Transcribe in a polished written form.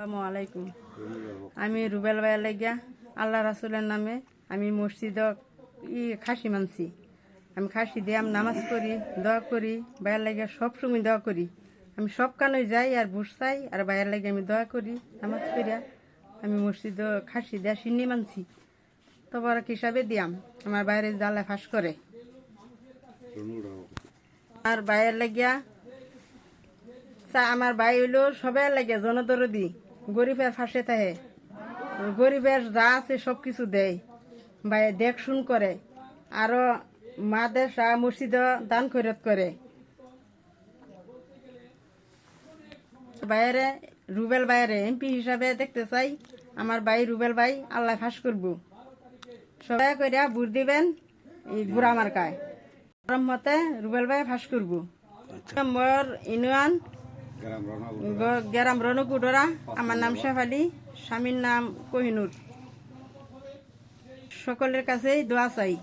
আসসালামু আলাইকুম। আমি রুবেল ভাইয়ের লাগিয়া আল্লাহ রাসুলের নামে আমি মসজিদ খাসি মানছি। আমি খাসি দিয়ে আমি নামাজ পড়ি, দোয়া করি, ভাইয়ের লাগিয়া সবসময় দোয়া করি। আমি সব কানই যাই আর বুঝ চাই আর ভাইয়ের লাগে আমি দোয়া করি, নামাজ পড়িয়া আমি মসজিদ খাসি দেয়া সিন্নি মানছি। তবর হিসাবে দিয়াম আমার বাইরে জালে ফাঁস করে আর ভাইয়ের লাগিয়া আমার ভাই হইলো সবাই লাগে জনদরদি, গরিবের ফাঁসে থাকে, গরিবের যা আছে সবকিছু দেয়, ভাই দেখ শুন করে, আরো মাদ্রাসা মসজিদ দান খৈরত করে। বাইরে রুবেল বাইরে এমপি হিসাবে দেখতে চাই আমার ভাই রুবেল ভাই আল্লাহ ফাঁস করব। সবাই করিয়া ভোট দিবেন এই গুড়া মার্কায়, মতে রুবেল ভাই ফাঁস করব। মোর ইউনিয়ন গ্রাম রনকুডরা, আমার নাম শেফালি, স্বামীর নাম কোহিনুর। সকলের কাছেই দোয়া চাই।